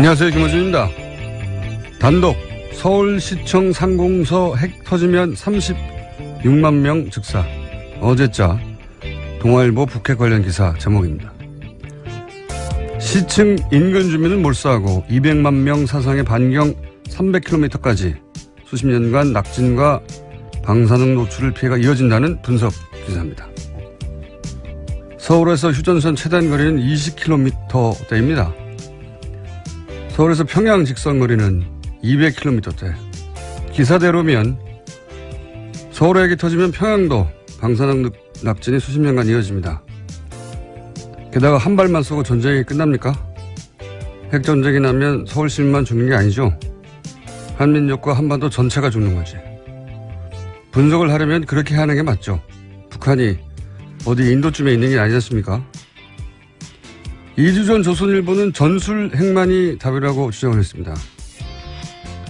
안녕하세요. 김어준입니다. 단독 서울시청 상공서 핵 터지면 36만 명 즉사. 어제자 동아일보 북핵 관련 기사 제목입니다. 시층 인근 주민은 몰수하고 200만 명 사상의 반경 300km까지 수십 년간 낙진과 방사능 노출을 피해가 이어진다는 분석 기사입니다. 서울에서 휴전선 최단 거리는 20km대입니다. 서울에서 평양 직선 거리는 200km대. 기사대로면 서울에 핵이 터지면 평양도 방사능 낙진이 수십 년간 이어집니다. 게다가 한 발만 쏘고 전쟁이 끝납니까? 핵전쟁이 나면 서울 시민만 죽는 게 아니죠. 한민족과 한반도 전체가 죽는 거지. 분석을 하려면 그렇게 하는 게 맞죠. 북한이 어디 인도쯤에 있는 게 아니지 않습니까? 2주 전 조선일보는 전술 핵만이 답이라고 주장을 했습니다.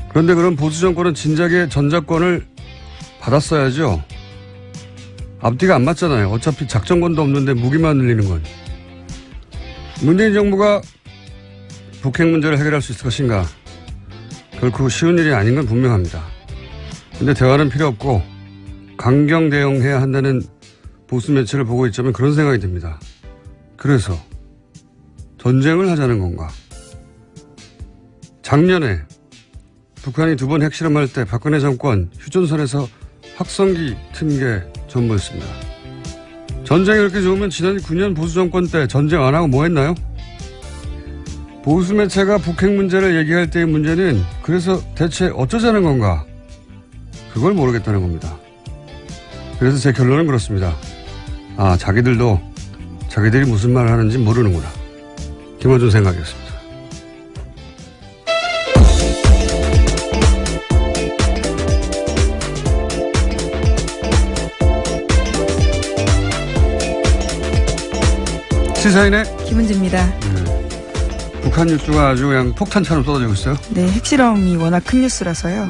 그런데 그럼 보수 정권은 진작에 전작권을 받았어야죠. 앞뒤가 안 맞잖아요. 어차피 작전권도 없는데 무기만 늘리는 건. 문재인 정부가 북핵 문제를 해결할 수 있을 것인가? 결코 쉬운 일이 아닌 건 분명합니다. 그런데 대화는 필요 없고 강경 대응해야 한다는 보수 매체를 보고 있자면 그런 생각이 듭니다. 그래서 전쟁을 하자는 건가? 작년에 북한이 2번 핵실험할 때 박근혜 정권 휴전선에서 확성기 튼 게 전부였습니다. 전쟁이 그렇게 좋으면 지난 9년 보수 정권 때 전쟁 안 하고 뭐 했나요? 보수 매체가 북핵 문제를 얘기할 때의 문제는 그래서 대체 어쩌자는 건가? 그걸 모르겠다는 겁니다. 그래서 제 결론은 그렇습니다. 아, 자기들이 무슨 말을 하는지 모르는구나. 김어준 생각이었습니다. 시사인의 김은지입니다. 북한 뉴스가 아주 그냥 폭탄처럼 쏟아지고 있어요. 네, 핵실험이 워낙 큰 뉴스라서요.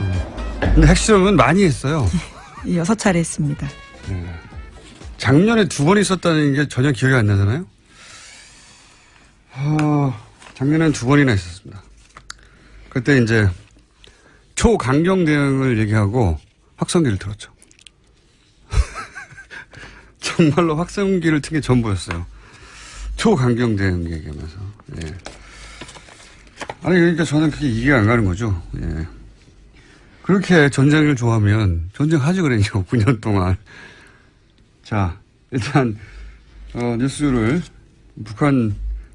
근데 핵실험은 많이 했어요. 6차례 했습니다. 작년에 2번 있었다는 게 전혀 기억이 안 나잖아요. 작년엔 2번이나 있었습니다. 그때 이제 초강경 대응을 얘기하고 확성기를 틀었죠. 정말로 확성기를 튼 게 전부였어요. 초강경 대응 얘기하면서. 예. 아니, 그러니까 저는 그게 이해가 안 가는 거죠. 예. 그렇게 전쟁을 좋아하면 전쟁하지 그랬냐고, 9년 동안. 자, 일단, 뉴스를,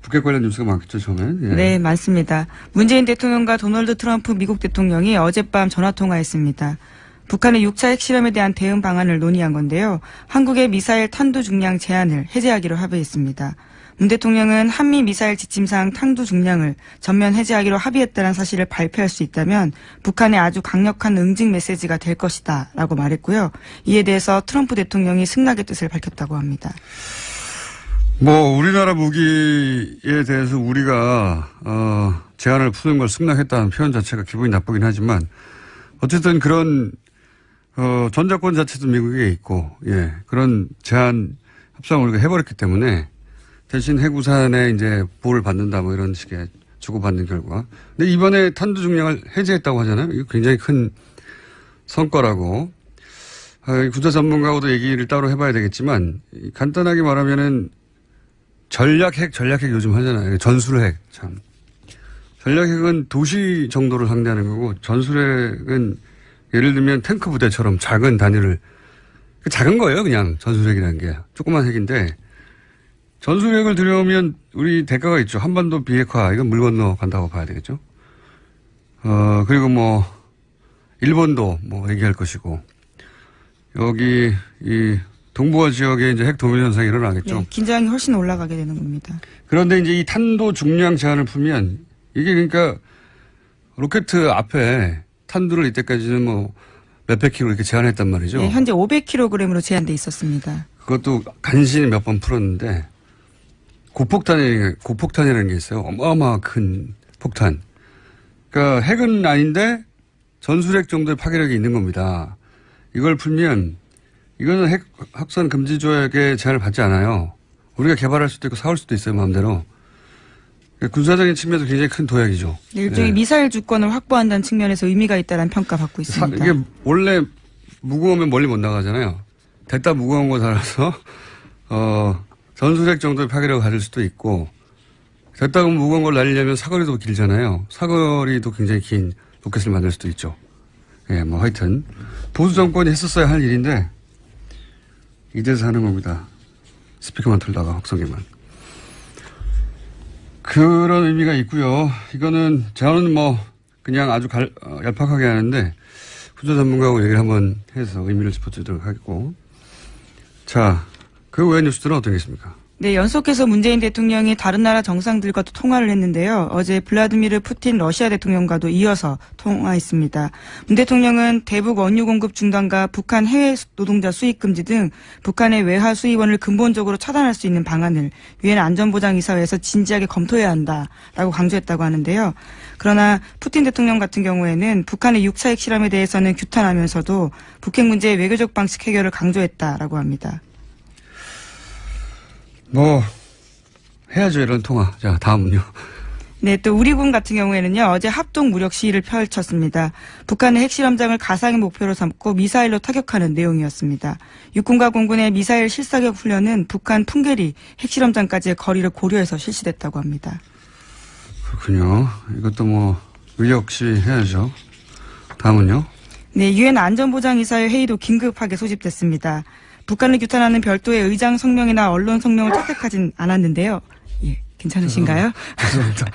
북핵 관련 뉴스가 많겠죠, 처음엔. 예. 네, 많습니다. 문재인 대통령과 도널드 트럼프 미국 대통령이 어젯밤 전화통화했습니다. 북한의 6차 핵실험에 대한 대응 방안을 논의한 건데요. 한국의 미사일 탄두 중량 제한을 해제하기로 합의했습니다. 문 대통령은 한미 미사일 지침상 탄두 중량을 전면 해제하기로 합의했다는 사실을 발표할 수 있다면 북한의 아주 강력한 응징 메시지가 될 것이다 라고 말했고요. 이에 대해서 트럼프 대통령이 승낙의 뜻을 밝혔다고 합니다. 우리나라 무기에 대해서 우리가 제한을 푸는 걸 승낙했다는 표현 자체가 기분이 나쁘긴 하지만 어쨌든 그런 전작권 자체도 미국에 있고, 예, 그런 제한 협상을 우리가 해버렸기 때문에 대신 해구산에 이제 보호를 받는다 뭐 이런 식의 주고받는 결과. 근데 이번에 탄두 중량을 해제했다고 하잖아요. 이거 굉장히 큰 성과라고. 구조 전문가하고도 얘기를 따로 해봐야 되겠지만 간단하게 말하면은 전략핵 요즘 하잖아요. 전술핵 참. 전략핵은 도시 정도를 상대하는 거고 전술핵은 예를 들면 탱크 부대처럼 작은 단위를 작은 거예요. 그냥 전술핵이라는 게 조그만 핵인데 전술핵을 들여오면 우리 대가가 있죠. 한반도 비핵화 이건 물 건너 간다고 봐야 되겠죠. 그리고 일본도 얘기할 것이고 여기 이 동북아 지역에 이제 핵 도밀 현상이 일어나겠죠. 네, 긴장이 훨씬 올라가게 되는 겁니다. 그런데 이제 이 탄도 중량 제한을 풀면 이게 그러니까 로켓 앞에 탄두를 이때까지는 몇백 킬로 이렇게 제한했단 말이죠. 네, 현재 500kg으로 제한돼 있었습니다. 그것도 간신히 몇 번 풀었는데 고폭탄이라는 게 있어요. 어마어마한 큰 폭탄. 그러니까 핵은 아닌데 전술핵 정도의 파괴력이 있는 겁니다. 이걸 풀면 이거는 핵 확산 금지 조약에 제한을 받지 않아요. 우리가 개발할 수도 있고 사올 수도 있어요, 마음대로. 군사적인 측면에서 굉장히 큰 도약이죠. 네, 일종의 미사일 주권을 확보한다는 측면에서 의미가 있다는 평가받고 있습니다. 이게 원래 무거우면 멀리 못 나가잖아요. 됐다 무거운 거 달아서 전술핵 정도의 파괴력을 가질 수도 있고 됐다고 무거운 걸 날리려면 사거리도 길잖아요. 사거리도 굉장히 긴 로켓을 만들 수도 있죠. 예, 뭐 하여튼 보수 정권이 했었어야 할 일인데 이제서 하는 겁니다. 스피커만 틀다가 확성기만. 그런 의미가 있고요. 이거는 저는 뭐 그냥 아주 얄팍하게 하는데 후조 전문가하고 얘기를 한번 해서 의미를 짚어주도록 하겠고. 자, 그 외의 뉴스들은 어떤 게 있습니까? 네, 연속해서 문재인 대통령이 다른 나라 정상들과도 통화를 했는데요. 어제 블라디미르 푸틴 러시아 대통령과도 이어서 통화했습니다. 문 대통령은 대북 원유 공급 중단과 북한 해외 노동자 수입 금지 등 북한의 외화 수입원을 근본적으로 차단할 수 있는 방안을 유엔 안전보장이사회에서 진지하게 검토해야 한다라고 강조했다고 하는데요. 그러나 푸틴 대통령 같은 경우에는 북한의 6차 핵실험에 대해서는 규탄하면서도 북핵 문제의 외교적 방식 해결을 강조했다라고 합니다. 뭐 해야죠, 이런 통화. 자, 다음은요. 네, 또 우리군 같은 경우에는요, 어제 합동 무력 시위를 펼쳤습니다. 북한의 핵실험장을 가상의 목표로 삼고 미사일로 타격하는 내용이었습니다. 육군과 공군의 미사일 실사격 훈련은 북한 풍계리 핵실험장까지의 거리를 고려해서 실시됐다고 합니다. 그렇군요. 이것도 뭐 의욕 시위 해야죠. 다음은요. 네, 유엔 안전보장이사회 회의도 긴급하게 소집됐습니다. 북한을 규탄하는 별도의 의장 성명이나 언론 성명을 채택하진 않았는데요. 예, 괜찮으신가요? 죄송합니다.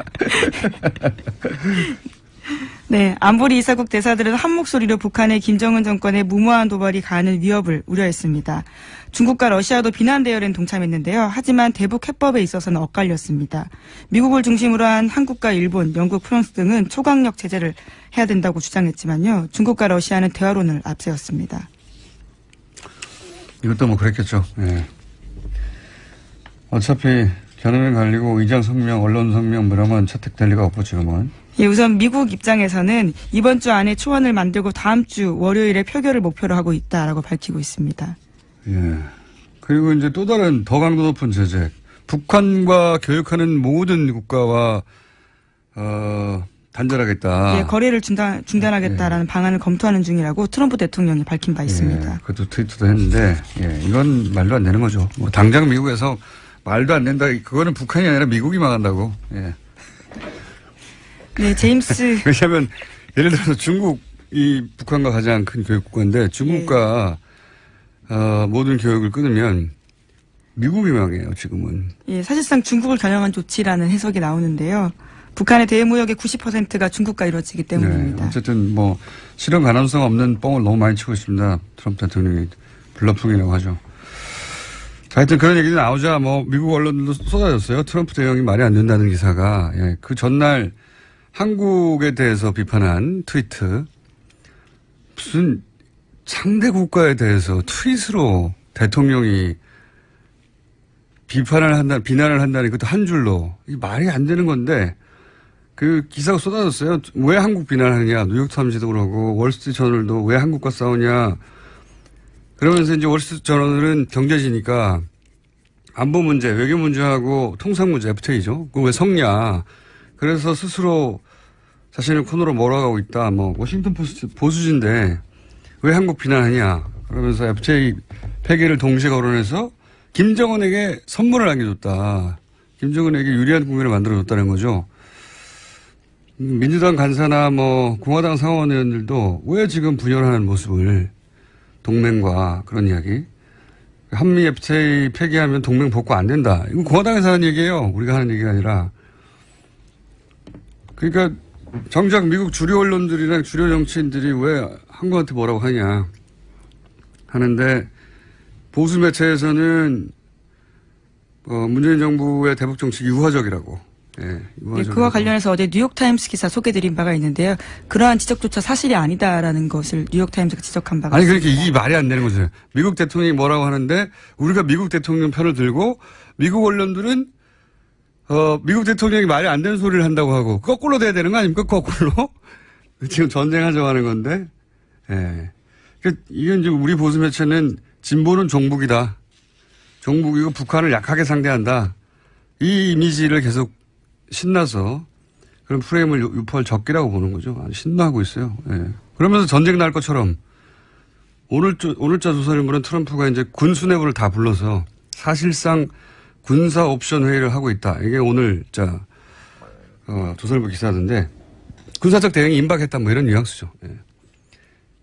네, 안보리 이사국 대사들은 한 목소리로 북한의 김정은 정권의 무모한 도발이 가하는 위협을 우려했습니다. 중국과 러시아도 비난 대열엔 동참했는데요. 하지만 대북 해법에 있어서는 엇갈렸습니다. 미국을 중심으로 한 한국과 일본, 영국, 프랑스 등은 초강력 제재를 해야 된다고 주장했지만요. 중국과 러시아는 대화론을 앞세웠습니다. 이것도 뭐 그랬겠죠. 예. 어차피 견해는 갈리고 의장 성명, 언론 성명 이러면 채택될 리가 없고 지금은. 예, 우선 미국 입장에서는 이번 주 안에 초안을 만들고 다음 주 월요일에 표결을 목표로 하고 있다라고 밝히고 있습니다. 예. 그리고 이제 또 다른 더 강도 높은 제재. 북한과 교역하는 모든 국가와 단절하겠다. 예, 거래를 중단하겠다라는 방안을 검토하는 중이라고 트럼프 대통령이 밝힌 바 있습니다. 예, 그것도 트위터도 했는데, 예, 이건 말도 안 되는 거죠. 뭐 당장 미국에서 말도 안 된다. 그거는 북한이 아니라 미국이 망한다고. 예. 네, 제임스. 왜냐하면 예를 들어서 중국이 북한과 가장 큰 교육국가인데 중국과 모든 교육을 끊으면 미국이 망해요. 지금은. 예, 사실상 중국을 겨냥한 조치라는 해석이 나오는데요. 북한의 대무역의 90%가 중국과 이루어지기 때문입니다. 네, 어쨌든 뭐 실현 가능성 없는 뻥을 너무 많이 치고 있습니다. 트럼프 대통령이 블러핑이라고 하죠. 자, 하여튼 그런 얘기도 나오자 뭐 미국 언론들도 쏟아졌어요. 트럼프 대통령이 말이 안 된다는 기사가. 예, 그 전날 한국에 대해서 비판한 트위트. 무슨 상대 국가에 대해서 트윗으로 대통령이 비난을 한다니 그것도 한 줄로. 이게 말이 안 되는 건데 그 기사가 쏟아졌어요. 왜 한국 비난하느냐. 뉴욕타임즈도 그러고 월스트리트저널도 왜 한국과 싸우냐. 그러면서 이제 월스트리트저널은 경제지니까 안보 문제, 외교 문제하고 통상 문제 FTA죠. 그거 왜 섞냐. 그래서 스스로 자신을 코너로 몰아가고 있다. 뭐 워싱턴 포스트 보수지인데 왜 한국 비난하냐. 그러면서 FTA 폐기를 동시에 거론해서 김정은에게 선물을 안겨줬다. 김정은에게 유리한 국면을 만들어줬다는 거죠. 민주당 간사나 뭐 공화당 상원의원들도 왜 지금 분열하는 모습을 동맹과 그런 이야기. 한미 FTA 폐기하면 동맹 복구 안 된다. 이건 공화당에서 하는 얘기예요. 우리가 하는 얘기가 아니라. 그러니까 정작 미국 주류 언론들이나 주류 정치인들이 왜 한국한테 뭐라고 하냐 하는데 보수 매체에서는 문재인 정부의 대북 정책이 유화적이라고. 예, 네, 그와 관련해서 어제 뉴욕타임스 기사 소개드린 바가 있는데요. 그러한 지적조차 사실이 아니다라는 것을 뉴욕타임스가 지적한 바가 아니, 있습니다. 그러니까 이게 말이 안 되는 거죠. 미국 대통령이 뭐라고 하는데 우리가 미국 대통령 편을 들고 미국 언론들은 미국 대통령이 말이 안 되는 소리를 한다고 하고 거꾸로 돼야 되는 거 아닙니까? 거꾸로. 지금 전쟁하자고 하는 건데. 예. 그러니까 이건 이제 우리 보수 매체는 진보는 종북이다. 종북이고 북한을 약하게 상대한다. 이 이미지를 계속 신나서 그런 프레임을 유포할 적기라고 보는 거죠. 아주 신나하고 있어요. 예. 그러면서 전쟁 날 것처럼 오늘자 조선일보는 트럼프가 이제 군 수뇌부를 다 불러서 사실상 군사 옵션 회의를 하고 있다. 이게 오늘자 조선일보 기사던데 군사적 대응이 임박했다 뭐 이런 뉘앙스죠.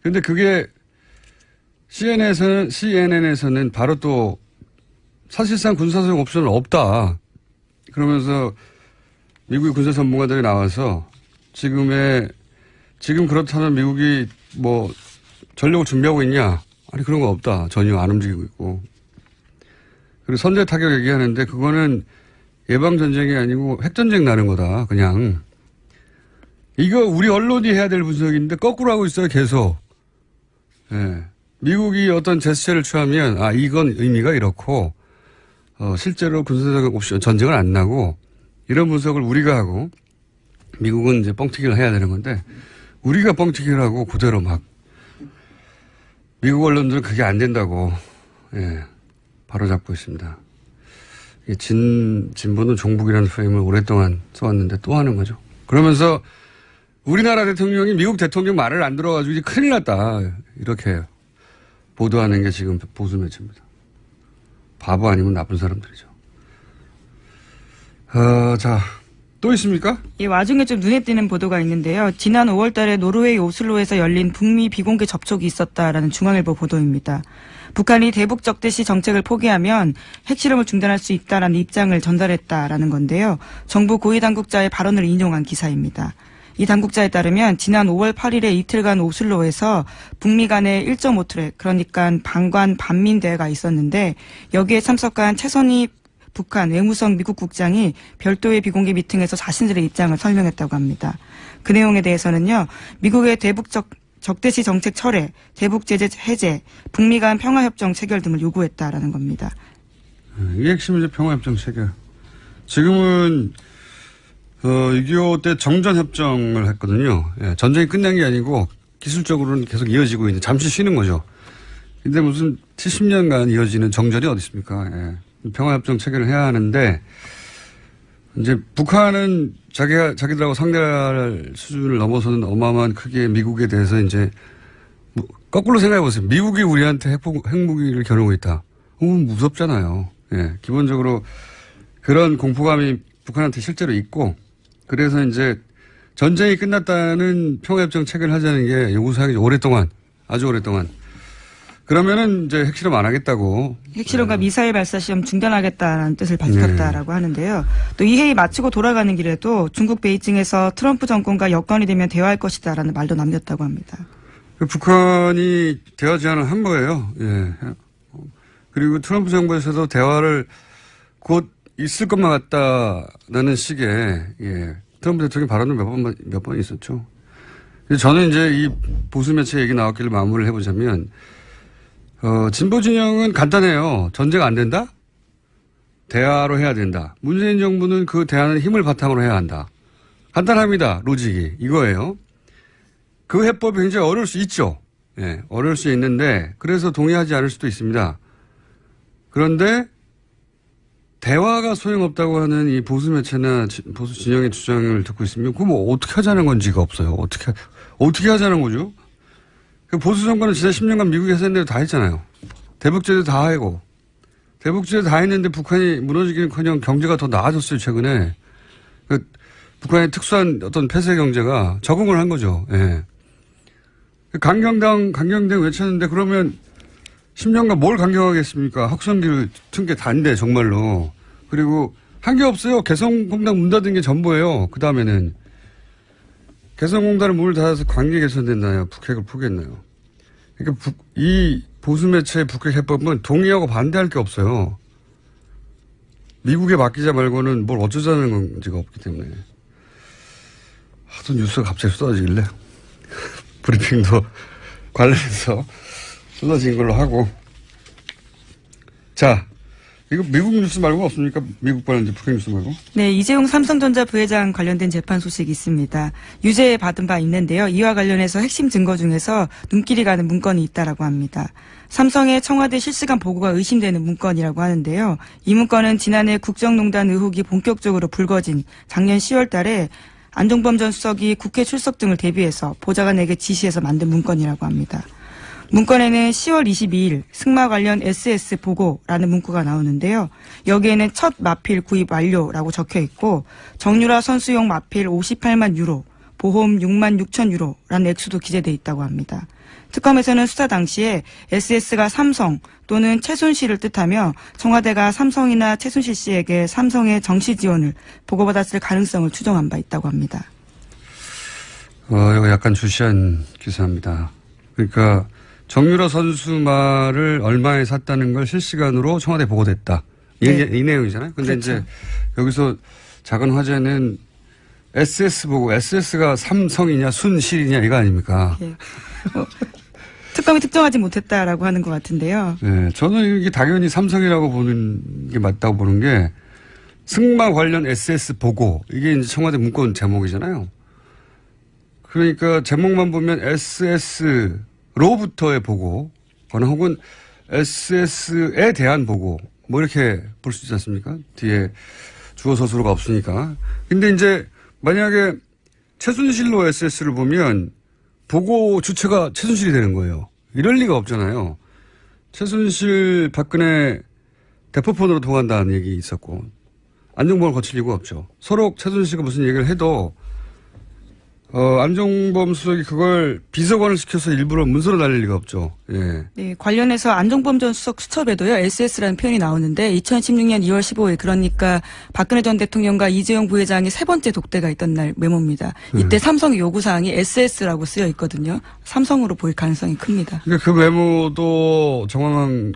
그런데 그게 CNN에서는 바로 또 사실상 군사적 옵션은 없다. 그러면서 미국의 군사 전문가들이 나와서 지금 그렇다면 미국이 뭐 전력을 준비하고 있냐? 아니 그런 거 없다. 전혀 안 움직이고 있고. 그리고 선제 타격 얘기하는데 그거는 예방 전쟁이 아니고 핵전쟁 나는 거다. 그냥 이거 우리 언론이 해야 될 분석인데 거꾸로 하고 있어요. 계속. 예. 미국이 어떤 제스처를 취하면 이건 의미가 이렇고 실제로 군사적 옵션 전쟁은 안 나고 이런 분석을 우리가 하고 미국은 이제 뻥튀기를 해야 되는 건데 우리가 뻥튀기를 하고 그대로 막 미국 언론들은 그게 안 된다고 바로잡고 있습니다. 진보는 종북이라는 프레임을 오랫동안 써왔는데 또 하는 거죠. 그러면서 우리나라 대통령이 미국 대통령 말을 안 들어가지고 이제 큰일 났다. 이렇게 보도하는 게 지금 보수 매체입니다. 바보 아니면 나쁜 사람들이죠. 자, 또 있습니까? 이 와중에 좀 눈에 띄는 보도가 있는데요. 지난 5월 달에 노르웨이 오슬로에서 열린 북미 비공개 접촉이 있었다라는 중앙일보 보도입니다. 북한이 대북 적대시 정책을 포기하면 핵실험을 중단할 수 있다라는 입장을 전달했다라는 건데요. 정부 고위 당국자의 발언을 인용한 기사입니다. 이 당국자에 따르면 지난 5월 8일에 이틀간 오슬로에서 북미 간의 1.5트랙, 그러니까 방관 반민 대회가 있었는데 여기에 참석한 최선희 북한 외무성 미국 국장이 별도의 비공개 미팅에서 자신들의 입장을 설명했다고 합니다. 그 내용에 대해서는요. 미국의 대북 적대시 정책 철회, 대북 제재 해제, 북미 간 평화협정 체결 등을 요구했다라는 겁니다. 이게 핵심이죠. 평화협정 체결. 지금은 6.25 때 정전협정을 했거든요. 전쟁이 끝난 게 아니고 기술적으로는 계속 이어지고 있는 잠시 쉬는 거죠. 근데 무슨 70년간 이어지는 정전이 어디 있습니까? 평화협정 체결을 해야 하는데 이제 북한은 자기들하고 상대할 수준을 넘어서는 어마어마한 크기의 미국에 대해서 이제 거꾸로 생각해 보세요. 미국이 우리한테 핵무기를 겨누고 있다. 무섭잖아요. 기본적으로 그런 공포감이 북한한테 실제로 있고 그래서 이제 전쟁이 끝났다는 평화협정 체결을 하자는 게 요구사항이 오랫동안 아주 오랫동안 그러면은 이제 핵실험 안 하겠다고. 핵실험과 미사일 발사 시험 중단하겠다는 뜻을 밝혔다라고 하는데요. 또 이 회의 마치고 돌아가는 길에도 중국 베이징에서 트럼프 정권과 여건이 되면 대화할 것이다라는 말도 남겼다고 합니다. 북한이 대화 제안을 한 거예요. 그리고 트럼프 정부에서도 대화를 곧 있을 것만 같다는 식의 트럼프 대통령 발언을 몇 번 있었죠. 저는 이제 이 보수 매체 얘기 나왔길래 마무리를 해보자면 진보 진영은 간단해요. 전쟁 안 된다? 대화로 해야 된다. 문재인 정부는 그 대화는 힘을 바탕으로 해야 한다. 간단합니다. 로직이. 이거예요. 그 해법이 굉장히 어려울 수 있죠. 어려울 수 있는데 그래서 동의하지 않을 수도 있습니다. 그런데 대화가 소용없다고 하는 이 보수 매체나 보수 진영의 주장을 듣고 있으면 그거 뭐 어떻게 하자는 건지가 없어요. 어떻게 하자는 거죠? 보수 정권은 지난 10년간 미국이 했던 대로 다 했잖아요. 대북제도 다 하고. 대북제도 다 했는데 북한이 무너지기는커녕 경제가 더 나아졌어요, 최근에. 북한의 특수한 어떤 폐쇄 경제가 적응을 한 거죠. 강경당 외쳤는데 그러면 10년간 뭘 강경하겠습니까? 확성기를 튼 게 단데, 정말로. 그리고 한 게 없어요. 개성공단 문 닫은 게 전부예요. 그 다음에는. 개성공단은 문을 닫아서 관계 개선됐나요? 북핵을 포기했나요? 그러니까 이 보수 매체의 북핵 해법은 동의하고 반대할 게 없어요. 미국에 맡기자 말고는 뭘 어쩌자는 건지가 없기 때문에. 하도 뉴스가 갑자기 쏟아지길래 브리핑도 관련해서 쏟아진 걸로 하고. 자, 이거 미국 뉴스 말고 없습니까? 미국 관련된 북한 뉴스 말고? 네, 이재용 삼성전자 부회장 관련된 재판 소식이 있습니다. 유죄 받은 바 있는데요. 이와 관련해서 핵심 증거 중에서 눈길이 가는 문건이 있다라고 합니다. 삼성의 청와대 실시간 보고가 의심되는 문건이라고 하는데요. 이 문건은 지난해 국정농단 의혹이 본격적으로 불거진 작년 10월 달에 안종범 전 수석이 국회 출석 등을 대비해서 보좌관에게 지시해서 만든 문건이라고 합니다. 문건에는 10월 22일 승마 관련 SS 보고라는 문구가 나오는데요. 여기에는 첫 마필 구입 완료라고 적혀 있고 정유라 선수용 마필 58만 유로, 보험 6만 6천 유로라는 액수도 기재돼 있다고 합니다. 특검에서는 수사 당시에 SS가 삼성 또는 최순실을 뜻하며 청와대가 삼성이나 최순실 씨에게 삼성의 정시 지원을 보고받았을 가능성을 추정한 바 있다고 합니다. 이거 약간 주시한 기사입니다. 그러니까 정유라 선수 말을 얼마에 샀다는 걸 실시간으로 청와대에 보고됐다. 이 내용이잖아요. 근데 그렇죠. 이제 여기서 작은 화제는 SS 보고 SS가 삼성이냐 순실이냐 이거 아닙니까? 예. 특검이 특정하지 못했다라고 하는 것 같은데요. 네, 저는 이게 당연히 삼성이라고 보는 게 맞다고 보는 게 승마 관련 SS 보고 이게 이제 청와대 문건 제목이잖아요. 그러니까 제목만 보면 SS로부터의 보고거나 혹은 SS에 대한 보고 뭐 이렇게 볼 수 있지 않습니까? 뒤에 주어 서술어가 없으니까. 근데 이제 만약에 최순실로 SS를 보면 보고 주체가 최순실이 되는 거예요. 이럴 리가 없잖아요. 최순실 박근혜 대포폰으로 통한다는 얘기 있었고 안종범을 거칠 이유가 없죠. 서로 최순실과 무슨 얘기를 해도 안종범 수석이 그걸 비서관을 시켜서 일부러 문서로 날릴 리가 없죠. 예. 네, 관련해서 안종범 전 수석 수첩에도요, SS라는 표현이 나오는데, 2016년 2월 15일, 그러니까 박근혜 전 대통령과 이재용 부회장이 세 번째 독대가 있던 날 메모입니다. 이때 삼성의 요구사항이 SS라고 쓰여 있거든요. 삼성으로 보일 가능성이 큽니다. 그러니까 그 메모도 정황한,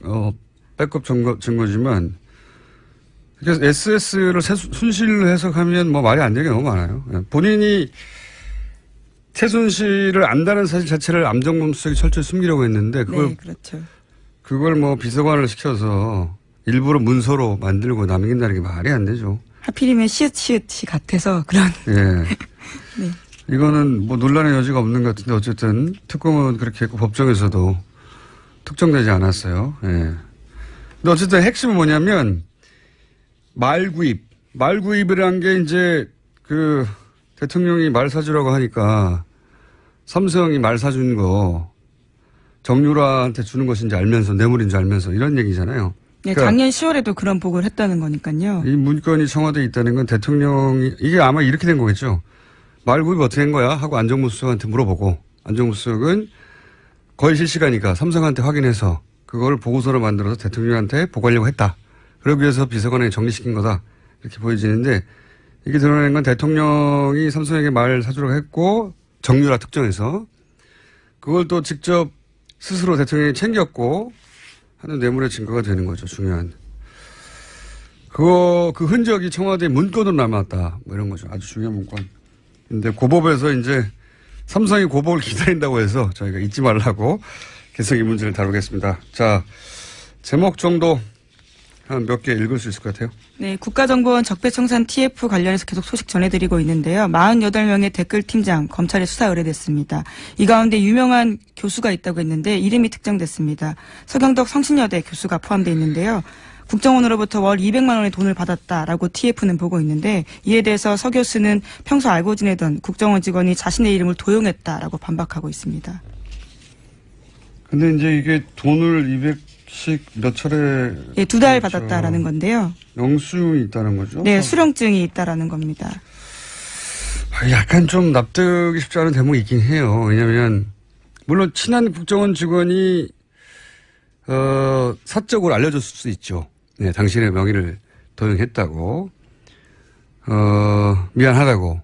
백업 증거지만, 그러니까 SS를 순실로 해석하면 뭐 말이 안 되는 게 너무 많아요. 본인이 최순실을 안다는 사실 자체를 안종범 수석이 철저히 숨기려고 했는데 네, 그렇죠. 그걸 뭐 비서관을 시켜서 일부러 문서로 만들고 남긴다는 게 말이 안 되죠. 하필이면 시읒이 같아서 그런. 예. 네. 이거는 뭐 논란의 여지가 없는 것 같은데 어쨌든 특검은 그렇게 했고 법정에서도 특정되지 않았어요. 예. 근데 어쨌든 핵심은 뭐냐면 말구입이라는 게 이제 그 대통령이 말 사주라고 하니까 삼성이 말 사준 거 정유라한테 주는 것인지 알면서 뇌물인 줄 알면서 이런 얘기잖아요. 네, 그러니까 작년 10월에도 그런 보고를 했다는 거니까요. 이 문건이 청와대에 있다는 건 대통령이 이게 아마 이렇게 된 거겠죠. 말구입 어떻게 된 거야 하고 안종범 수석한테 물어보고 안종범 수석은 거의 실시간이니까 삼성한테 확인해서 그걸 보고서로 만들어서 대통령한테 보고하려고 했다. 그러기 위해서 비서관에 정리시킨 거다. 이렇게 보여지는데 이게 드러낸 건 대통령이 삼성에게 말 사주라고 했고 정유라 특정해서 그걸 또 직접 스스로 대통령이 챙겼고 하는 뇌물의 증거가 되는 거죠. 중요한. 그 흔적이 청와대 문건으로 남았다. 뭐 이런 거죠. 아주 중요한 문건. 근데 고법에서 이제 삼성이 고법을 기다린다고 해서 저희가 잊지 말라고 계속 이 문제를 다루겠습니다. 자, 제목 정도 한 몇 개 읽을 수 있을 것 같아요. 네, 국가정보원 적폐청산 TF 관련해서 계속 소식 전해드리고 있는데요. 48명의 댓글팀장 검찰에 수사 의뢰됐습니다. 이 가운데 유명한 교수가 있다고 했는데 이름이 특정됐습니다. 서경덕 성신여대 교수가 포함되어 있는데요. 국정원으로부터 월 200만 원의 돈을 받았다라고 TF는 보고 있는데 이에 대해서 서 교수는 평소 알고 지내던 국정원 직원이 자신의 이름을 도용했다라고 반박하고 있습니다. 근데 이제 이게 돈을 200씩 몇 차례. 예, 2달 그렇죠. 받았다라는 건데요. 영수증이 있다는 거죠? 네, 수령증이 있다라는 겁니다. 약간 좀 납득이 쉽지 않은 대목이 있긴 해요. 왜냐하면 물론 친한 국정원 직원이 사적으로 알려줬을 수 있죠. 네, 당신의 명의를 도용했다고 미안하다고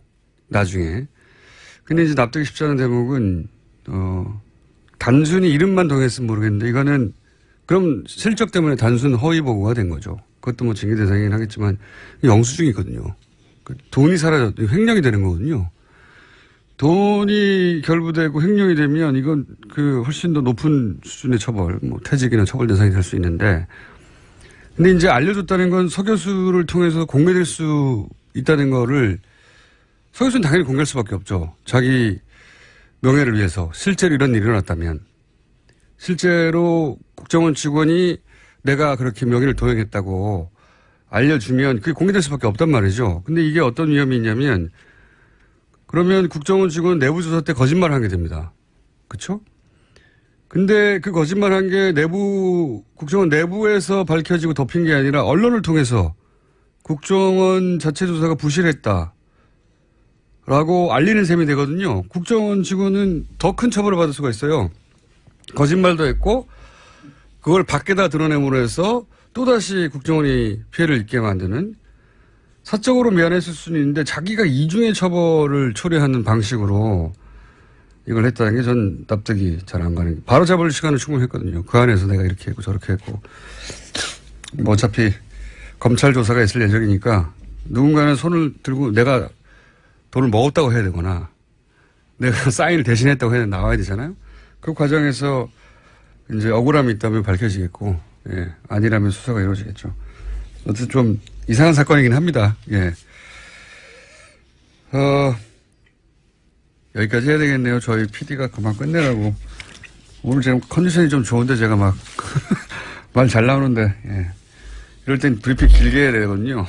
나중에. 근데 이제 납득이 쉽지 않은 대목은 단순히 이름만 도용했으면 모르겠는데 이거는 그럼 실적 때문에 단순 허위 보고가 된 거죠. 그것도 뭐 징계 대상이긴 하겠지만 영수증이거든요. 돈이 사라졌, 횡령이 되는 거거든요. 돈이 결부되고 횡령이 되면 이건 훨씬 더 높은 수준의 처벌, 뭐 퇴직이나 처벌 대상이 될 수 있는데 근데 이제 알려줬다는 건 서 교수를 통해서 공개될 수 있다는 거를 서 교수는 당연히 공개할 수밖에 없죠. 자기 명예를 위해서 실제로 이런 일이 일어났다면 실제로 국정원 직원이 내가 그렇게 명예를 도용했다고 알려주면 그게 공개될 수밖에 없단 말이죠. 근데 이게 어떤 위험이 있냐면 그러면 국정원 직원 내부 조사 때 거짓말을 하게 됩니다. 그렇죠? 근데 그 거짓말한 게 국정원 내부에서 밝혀지고 덮인 게 아니라 언론을 통해서 국정원 자체 조사가 부실했다. 라고 알리는 셈이 되거든요. 국정원 직원은 더 큰 처벌을 받을 수가 있어요. 거짓말도 했고 그걸 밖에다 드러냄으로 해서 또다시 국정원이 피해를 입게 만드는 사적으로 미안했을 수는 있는데 자기가 이중의 처벌을 초래하는 방식으로 이걸 했다는 게 전 납득이 잘 안 가는 게 바로 잡을 시간은 충분히 했거든요. 그 안에서 내가 이렇게 했고 저렇게 했고 뭐 어차피 검찰 조사가 있을 예정이니까 누군가는 손을 들고 내가 돈을 먹었다고 해야 되거나 내가 사인을 대신했다고 해야 나와야 되잖아요. 그 과정에서 이제 억울함이 있다면 밝혀지겠고 예, 아니라면 수사가 이루어지겠죠. 어쨌든 좀 이상한 사건이긴 합니다. 예. 여기까지 해야 되겠네요. 저희 PD가 그만 끝내라고. 오늘 지금 컨디션이 좀 좋은데 제가 막 말 잘 나오는데 예. 이럴 땐 브리핑 길게 해야 되거든요.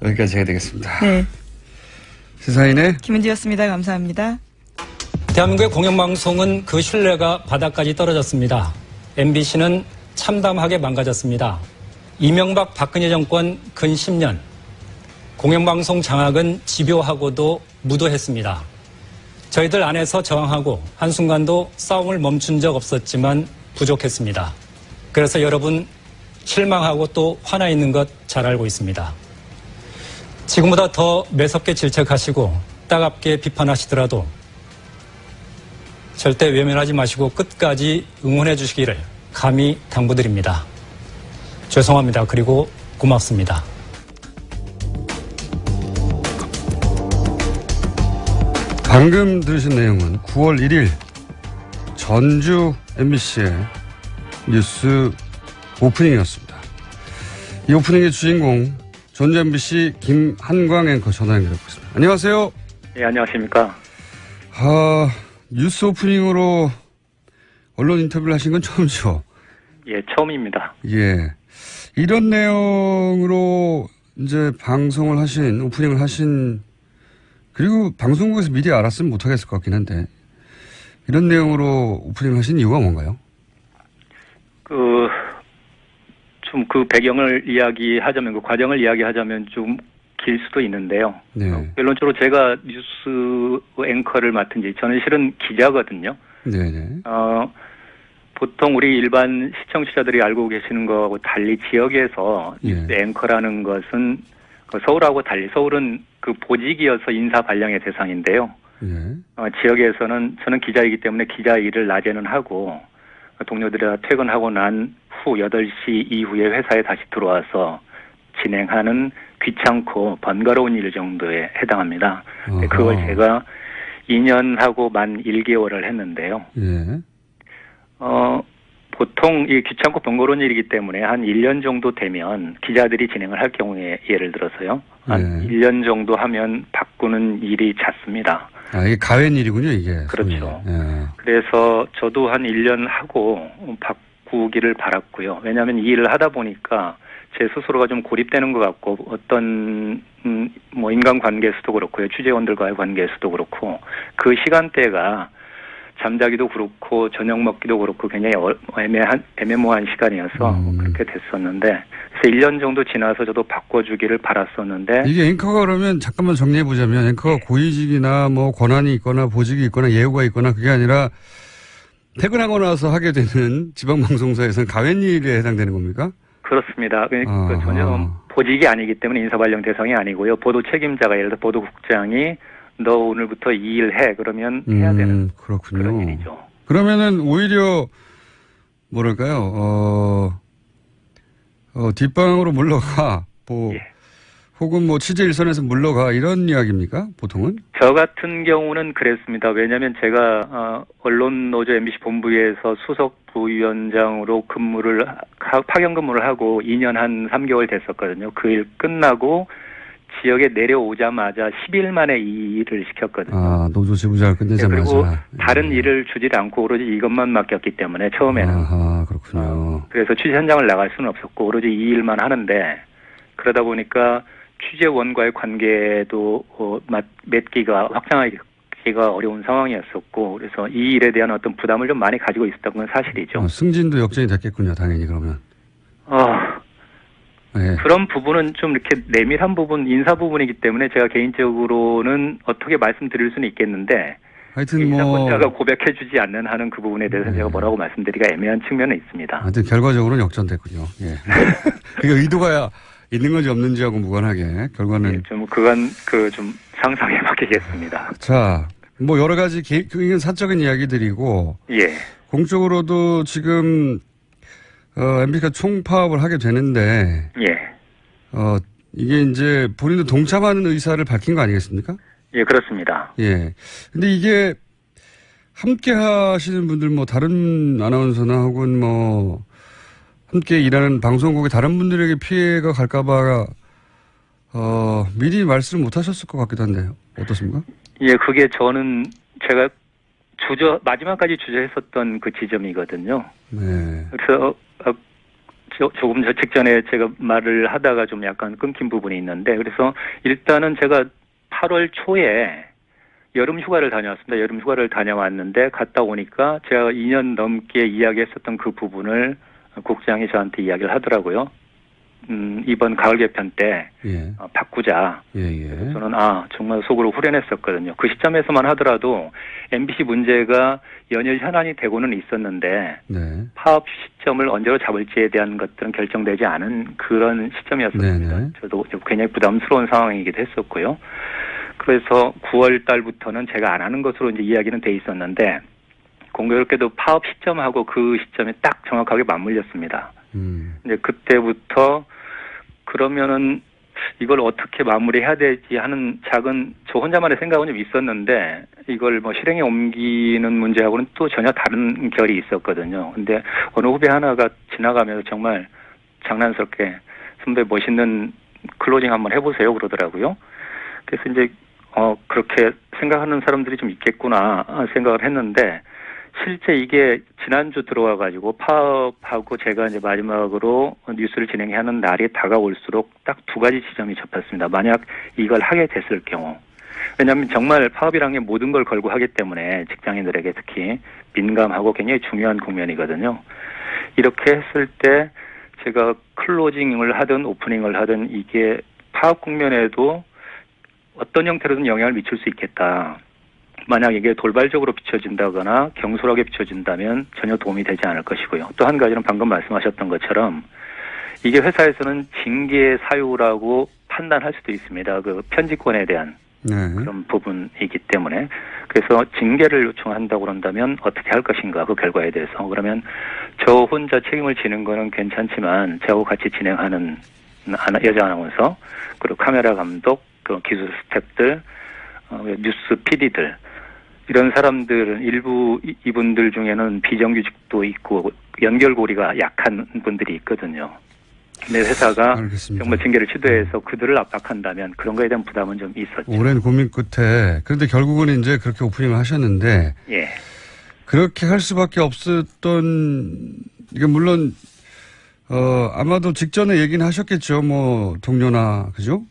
여기까지 해야 되겠습니다. 네. 시사인의 김은지였습니다. 감사합니다. 대한민국의 공영방송은 그 신뢰가 바닥까지 떨어졌습니다. MBC는 참담하게 망가졌습니다. 이명박 박근혜 정권 근 10년 공영방송 장악은 집요하고도 무도했습니다. 저희들 안에서 저항하고 한순간도 싸움을 멈춘 적 없었지만 부족했습니다. 그래서 여러분 실망하고 또 화나 있는 것 잘 알고 있습니다. 지금보다 더 매섭게 질책하시고 따갑게 비판하시더라도 절대 외면하지 마시고 끝까지 응원해 주시기를 감히 당부드립니다. 죄송합니다. 그리고 고맙습니다. 방금 들으신 내용은 9월 1일 전주 MBC의 뉴스 오프닝이었습니다. 이 오프닝의 주인공 전주 MBC 김한광 앵커 전화 연결하고 있습니다. 안녕하세요. 예, 안녕하십니까. 뉴스 오프닝으로 언론 인터뷰를 하신 건 처음이죠? 예, 처음입니다. 예. 이런 내용으로 이제 방송을 하신, 오프닝을 하신, 그리고 방송국에서 미리 알았으면 못하겠을 것 같긴 한데, 이런 내용으로 오프닝을 하신 이유가 뭔가요? 좀 그 배경을 이야기하자면, 그 과정을 이야기하자면 좀 길 수도 있는데요. 네. 결론적으로 제가 뉴스 앵커를 맡은 지, 저는 실은 기자거든요. 네네. 보통 우리 일반 시청자들이 알고 계시는 거하고 달리 지역에서 뉴스 앵커라는 것은 서울하고 달리, 서울은 그 보직이어서 인사 발령의 대상인데요. 지역에서는 저는 기자이기 때문에 기자 일을 낮에는 하고 동료들이 퇴근하고 난 후 8시 이후에 회사에 다시 들어와서 진행하는 귀찮고 번거로운 일 정도에 해당합니다. 그걸 제가 2년하고 만 1개월을 했는데요. 보통 이 귀찮고 번거로운 일이기 때문에 한 1년 정도 되면 기자들이 진행을 할 경우에 예를 들어서요. 한 1년 정도 하면 바꾸는 일이 잦습니다. 이게 가외 일이군요, 이게. 그렇죠. 그래서 저도 한 1년 하고 바꾸기를 바랐고요. 왜냐하면 이 일을 하다 보니까 제 스스로가 좀 고립되는 것 같고 어떤 뭐 인간관계에서도 그렇고요. 취재원들과의 관계에서도 그렇고 그 시간대가 잠자기도 그렇고 저녁 먹기도 그렇고 굉장히 애매모호한 시간이어서 그렇게 됐었는데 그래서 1년 정도 지나서 저도 바꿔주기를 바랐었는데 이게 앵커가 그러면 잠깐만 정리해보자면 앵커가 고위직이나 뭐 권한이 있거나 보직이 있거나 예우가 있거나 그게 아니라 퇴근하고 나서 하게 되는 지방방송사에서는 가외일에 해당되는 겁니까? 그렇습니다. 그러니까 전혀 보직이 아니기 때문에 인사발령 대상이 아니고요. 보도 책임자가 예를 들어 보도국장이 너 오늘부터 이 일 해. 그러면 해야 되는 그렇군요. 그런 일이죠. 그러면은 오히려 뭐랄까요? 뒷방으로 물러가. 혹은 뭐 취재 일선에서 물러가 이런 이야기입니까? 보통은? 저 같은 경우는 그랬습니다. 왜냐하면 제가 언론노조 MBC 본부에서 수석 부위원장으로 파견 근무를 하고 2년 한 3개월 됐었거든요. 그 일 끝나고 지역에 내려오자마자 10일 만에 이 일을 시켰거든요. 아, 노조 지부장을 끝내자마자. 그리고 다른 일을 주질 않고 오로지 이것만 맡겼기 때문에 처음에는. 아, 그렇군요. 그래서 취재 현장을 나갈 수는 없었고 오로지 이 일만 하는데 그러다 보니까 취재원과의 관계도 맺기가 확장하기가 어려운 상황이었었고 그래서 이 일에 대한 어떤 부담을 좀 많이 가지고 있었던 건 사실이죠. 승진도 역전이 됐겠군요. 당연히 그러면. 네. 그런 부분은 좀 이렇게 내밀한 부분, 인사 부분이기 때문에 제가 개인적으로는 어떻게 말씀드릴 수는 있겠는데 하여튼 인사권자가 고백해주지 않는 하는 그 부분에 대해서 제가 뭐라고 말씀드리기가 애매한 측면은 있습니다. 하여튼 결과적으로는 역전됐군요. 예. 그게 의도가 있는 건지 없는지 하고 무관하게 결과는. 예, 좀 그건 좀 상상에 맡기겠습니다. 자, 뭐 여러 가지 이건 사적인 이야기들이고. 예. 공적으로도 지금 MBC가 총파업을 하게 되는데. 예. 이게 이제 본인도 동참하는 의사를 밝힌 거 아니겠습니까? 예, 그렇습니다. 예. 근데 이게 함께 하시는 분들 뭐 다른 아나운서나 혹은 뭐 함께 일하는 방송국의 다른 분들에게 피해가 갈까봐 미리 말씀을 못 하셨을 것 같기도 한데요. 어떻습니까? 예, 그게 저는 제가 마지막까지 주저했었던 그 지점이거든요. 네. 그래서 조금 저 직전에 제가 말을 하다가 좀 약간 끊긴 부분이 있는데 그래서 일단은 제가 8월 초에 여름 휴가를 다녀왔습니다. 여름 휴가를 다녀왔는데 갔다 오니까 제가 2년 넘게 이야기했었던 그 부분을 국장이 저한테 이야기를 하더라고요. 이번 가을 개편 때 예. 바꾸자. 예. 저는 정말 속으로 후련했었거든요. 그 시점에서만 하더라도 MBC 문제가 연일 현안이 되고는 있었는데 네. 파업 시점을 언제로 잡을지에 대한 것들은 결정되지 않은 그런 시점이었습니다. 네네. 저도 굉장히 부담스러운 상황이기도 했었고요. 그래서 9월 달부터는 제가 안 하는 것으로 이제 이야기는 돼 있었는데 공교롭게도 파업 시점하고 그 시점이 딱 정확하게 맞물렸습니다. 이제 그때부터 그러면은 이걸 어떻게 마무리해야 되지 하는 작은 저 혼자만의 생각은 좀 있었는데 이걸 뭐 실행에 옮기는 문제하고는 또 전혀 다른 결이 있었거든요. 근데 어느 후배 하나가 지나가면서 정말 장난스럽게 선배 멋있는 클로징 한번 해보세요 그러더라고요. 그래서 이제 그렇게 생각하는 사람들이 좀 있겠구나 생각을 했는데 실제 이게 지난주 들어와가지고 파업하고 제가 이제 마지막으로 뉴스를 진행하는 날이 다가올수록 딱 두 가지 지점이 접혔습니다. 만약 이걸 하게 됐을 경우. 왜냐하면 정말 파업이란 게 모든 걸 걸고 하기 때문에 직장인들에게 특히 민감하고 굉장히 중요한 국면이거든요. 이렇게 했을 때 제가 클로징을 하든 오프닝을 하든 이게 파업 국면에도 어떤 형태로든 영향을 미칠 수 있겠다. 만약 이게 돌발적으로 비춰진다거나 경솔하게 비춰진다면 전혀 도움이 되지 않을 것이고요. 또 한 가지는 방금 말씀하셨던 것처럼 이게 회사에서는 징계 사유라고 판단할 수도 있습니다. 그 편집권에 대한 그런 부분이기 때문에 그래서 징계를 요청한다고 그런다면 어떻게 할 것인가 그 결과에 대해서 그러면 저 혼자 책임을 지는 거는 괜찮지만 저하고 같이 진행하는 여자 아나운서 그리고 카메라 감독 그 기술 스태프들 뉴스 PD들 이런 사람들은 일부 이분들 중에는 비정규직도 있고 연결고리가 약한 분들이 있거든요. 내 회사가 알겠습니다. 정말 징계를 시도해서 그들을 압박한다면 그런 거에 대한 부담은 좀 있었죠. 오랜 고민 끝에 그런데 결국은 이제 그렇게 오프닝을 하셨는데 예. 그렇게 할 수밖에 없었던 이게 물론 아마도 직전에 얘기는 하셨겠죠. 뭐 동료나 그죠?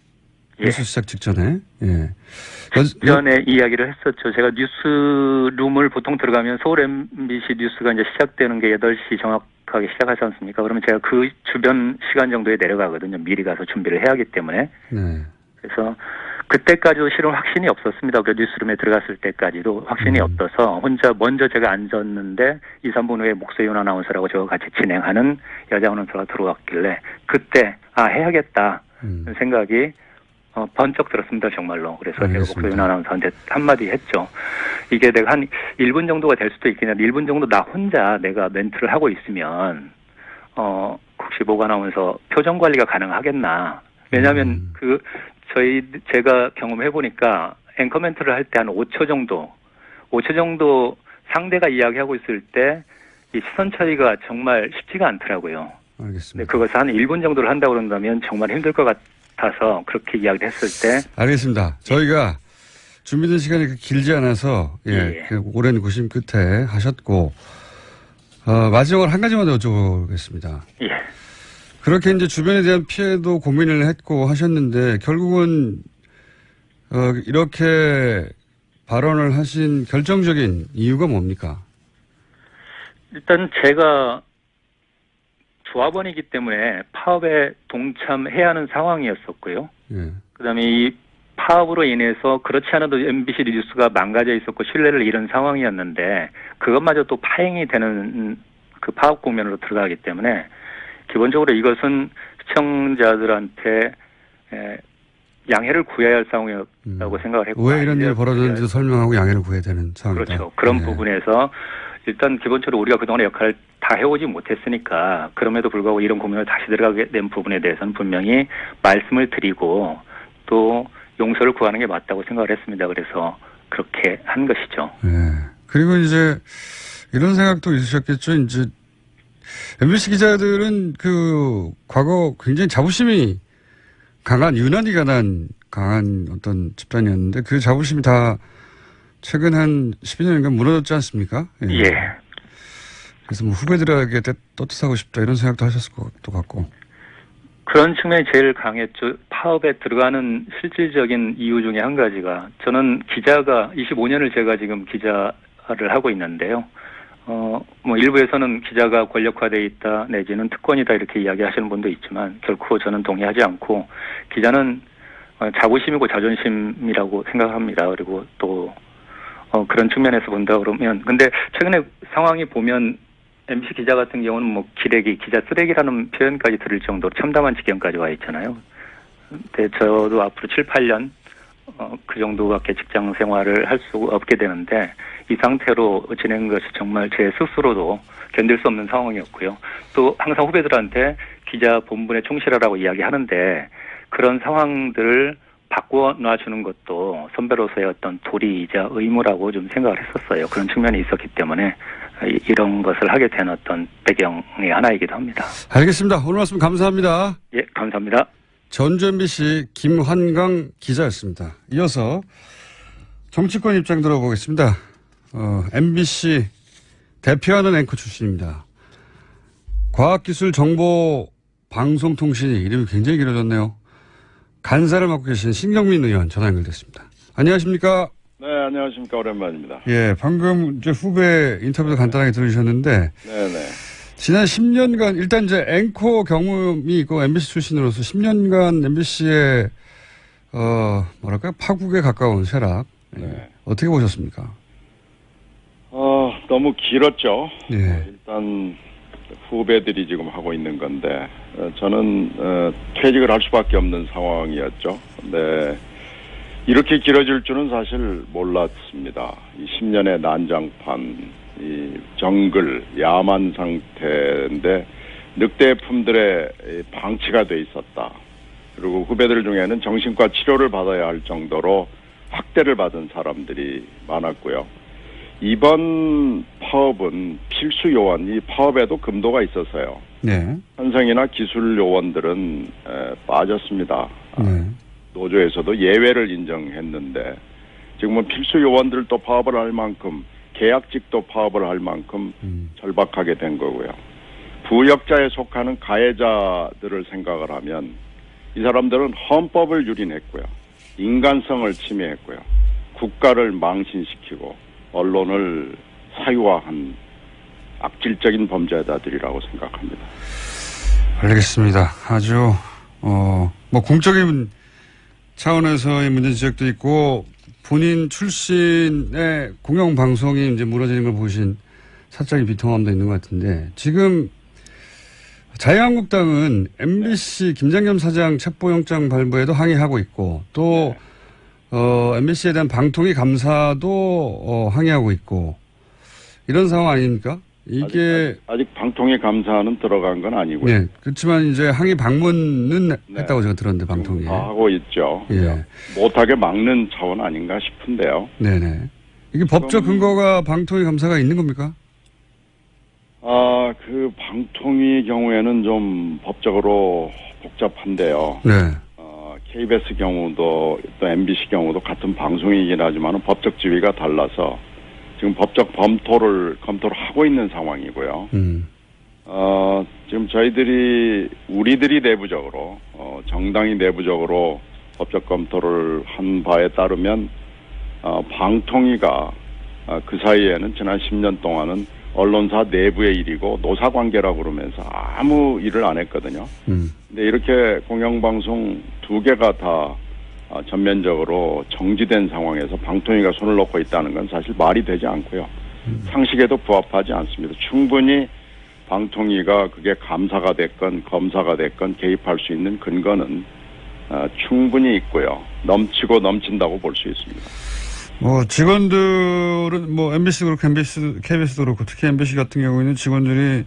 예. 뉴스 시작 직전에. 예. 전에 이야기를 했었죠. 제가 뉴스룸을 보통 들어가면 서울 MBC 뉴스가 이제 시작되는 게 8시 정확하게 시작하지 않습니까? 그러면 제가 그 주변 시간 정도에 내려가거든요. 미리 가서 준비를 해야 하기 때문에. 네. 그래서 그때까지도 실은 확신이 없었습니다. 그 뉴스룸에 들어갔을 때까지도 확신이 없어서 혼자 먼저 제가 앉았는데 2, 3분 후에 목소윤 아나운서라고 저와 같이 진행하는 여자 아나운서가 들어왔길래 그때 해야겠다 생각이 번쩍 들었습니다. 정말로. 그래서 제가 목소윤 아나운서한테 한마디 했죠. 이게 내가 한 1분 정도가 될 수도 있겠냐. 1분 정도 나 혼자 내가 멘트를 하고 있으면 혹시 목 아나운서 표정 관리가 가능하겠나. 왜냐하면 제가 경험해 보니까 앵커 멘트를 할 때 한 5초 정도 상대가 이야기하고 있을 때 이 시선 처리가 정말 쉽지가 않더라고요. 알겠습니다. 네, 그것을 한 1분 정도를 한다고 그런다면 정말 힘들 것 같아서 그렇게 이야기를 했을 때. 알겠습니다. 저희가 준비된 시간이 길지 않아서, 그 오랜 고심 끝에 하셨고, 마지막으로 한 가지만 더 여쭤보겠습니다. 예. 그렇게 이제 주변에 대한 피해도 고민을 했고 하셨는데, 결국은, 이렇게 발언을 하신 결정적인 이유가 뭡니까? 일단 제가 조합원이기 때문에 파업에 동참해야 하는 상황이었었고요. 예. 그다음에 이 파업으로 인해서 그렇지 않아도 MBC 뉴스가 망가져 있었고 신뢰를 잃은 상황이었는데 그것마저 또 파행이 되는 그 파업 국면으로 들어가기 때문에 기본적으로 이것은 시청자들한테 양해를 구해야 할 상황이었다고 생각을 했고. 왜 이런 일이 벌어졌는지도 설명하고 양해를 구해야 되는 상황이다. 그렇죠. 그런 부분에서 일단 기본적으로 우리가 그동안의 역할을 다 해오지 못했으니까 그럼에도 불구하고 이런 고민을 다시 들어가게 된 부분에 대해서는 분명히 말씀을 드리고 또 용서를 구하는 게 맞다고 생각을 했습니다. 그래서 그렇게 한 것이죠. 네. 그리고 이제 이런 생각도 있으셨겠죠. 이제 MBC 기자들은 그 과거 굉장히 자부심이 강한 유난히 강한 어떤 집단이었는데 그 자부심이 다 최근 한 12년간 무너졌지 않습니까? 예. 그래서 뭐 후배들에게 떳떳하고 싶다 이런 생각도 하셨을 것도 같고. 그런 측면이 제일 강했죠. 파업에 들어가는 실질적인 이유 중에 한 가지가 저는 기자가 25년을 제가 지금 기자를 하고 있는데요. 뭐 일부에서는 기자가 권력화돼 있다 내지는 특권이다 이렇게 이야기하시는 분도 있지만 결코 저는 동의하지 않고 기자는 자부심이고 자존심이라고 생각합니다. 그리고 또 그런 측면에서 본다 그러면 근데 최근에 상황이 보면 MBC 기자 같은 경우는 뭐 기자 쓰레기라는 표현까지 들을 정도로 참담한 지경까지 와 있잖아요. 근데 저도 앞으로 7, 8년 그 정도밖에 직장 생활을 할 수 없게 되는데 이 상태로 지낸 것이 정말 제 스스로도 견딜 수 없는 상황이었고요. 또 항상 후배들한테 기자 본분에 충실하라고 이야기하는데 그런 상황들을 바꿔놔주는 것도 선배로서의 어떤 도리이자 의무라고 좀 생각을 했었어요. 그런 측면이 있었기 때문에 이런 것을 하게 된 어떤 배경의 하나이기도 합니다. 알겠습니다. 오늘 말씀 감사합니다. 예, 감사합니다. 전주 MBC 김환강 기자였습니다. 이어서 정치권 입장 들어보겠습니다. MBC 대표하는 앵커 출신입니다. 과학기술정보방송통신이 이름이 굉장히 길어졌네요. 간사를 맡고 계신 신경민 의원 전화 연결됐습니다. 안녕하십니까? 네, 안녕하십니까. 오랜만입니다. 예, 방금 이제 후배 인터뷰도 간단하게 들으셨는데. 네네. 지난 10년간, 일단 이제 앵커 경험이 있고 MBC 출신으로서 10년간 MBC의, 뭐랄까요, 파국에 가까운 쇠락. 네. 어떻게 보셨습니까? 너무 길었죠. 예. 일단 후배들이 지금 하고 있는 건데, 저는, 퇴직을 할 수밖에 없는 상황이었죠. 네. 이렇게 길어질 줄은 사실 몰랐습니다. 이 10년의 난장판, 이 정글, 야만 상태인데 늑대품들의 방치가 돼 있었다. 그리고 후배들 중에는 정신과 치료를 받아야 할 정도로 학대를 받은 사람들이 많았고요. 이번 파업은 필수 요원, 이 파업에도 금도가 있어서요. 네. 현성이나 기술 요원들은 빠졌습니다. 네. 노조에서도 예외를 인정했는데 지금은 필수 요원들도 파업을 할 만큼 계약직도 파업을 할 만큼 절박하게 된 거고요. 부역자에 속하는 가해자들을 생각을 하면 이 사람들은 헌법을 유린했고요. 인간성을 침해했고요. 국가를 망신시키고 언론을 사유화한 악질적인 범죄자들이라고 생각합니다. 알겠습니다. 아주 뭐 공적인 차원에서의 문제 지적도 있고 본인 출신의 공영방송이 이제 무너지는 걸 보신 사적인 비통함도 있는 것 같은데 지금 자유한국당은 MBC 김장겸 사장 첩보영장 발부에도 항의하고 있고 또 MBC에 대한 방통위 감사도 항의하고 있고 이런 상황 아닙니까? 이게 아직 방통위 감사는 들어간 건 아니고요. 네, 그렇지만 이제 항의 방문은 네. 했다고 제가 들었는데 방통위에. 다 하고 있죠. 예. 못하게 막는 차원 아닌가 싶은데요. 네네. 이게 법적 근거가 방통위 감사가 있는 겁니까? 그 방통위 경우에는 좀 법적으로 복잡한데요. 네. KBS 경우도 또 MBC 경우도 같은 방송이긴 하지만 법적 지위가 달라서 지금 법적 검토를 하고 있는 상황이고요. 지금 우리들이 내부적으로, 정당이 내부적으로 법적 검토를 한 바에 따르면, 방통위가 그 사이에는 지난 10년 동안은 언론사 내부의 일이고 노사관계라고 그러면서 아무 일을 안 했거든요. 근데 이렇게 공영방송 2개가 다 전면적으로 정지된 상황에서 방통위가 손을 놓고 있다는 건 사실 말이 되지 않고요. 상식에도 부합하지 않습니다. 충분히 방통위가 그게 감사가 됐건 검사가 됐건 개입할 수 있는 근거는 충분히 있고요. 넘치고 넘친다고 볼 수 있습니다. 직원들은 MBC도 그렇고 KBS도 그렇고 특히 MBC 같은 경우에는 직원들이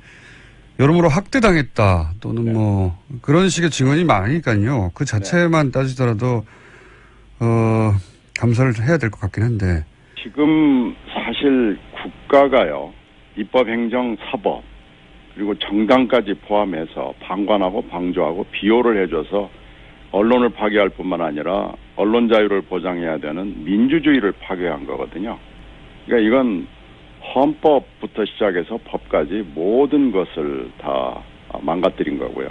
여러모로 학대당했다 또는 그런 식의 증언이 많으니까요. 그 자체만 따지더라도 감사를 해야 될 것 같긴 한데. 지금 사실 국가가요. 입법, 행정, 사법 그리고 정당까지 포함해서 방관하고 방조하고 비호를 해줘서 언론을 파괴할 뿐만 아니라 언론 자유를 보장해야 되는 민주주의를 파괴한 거거든요. 그러니까 이건 헌법부터 시작해서 법까지 모든 것을 다 망가뜨린 거고요.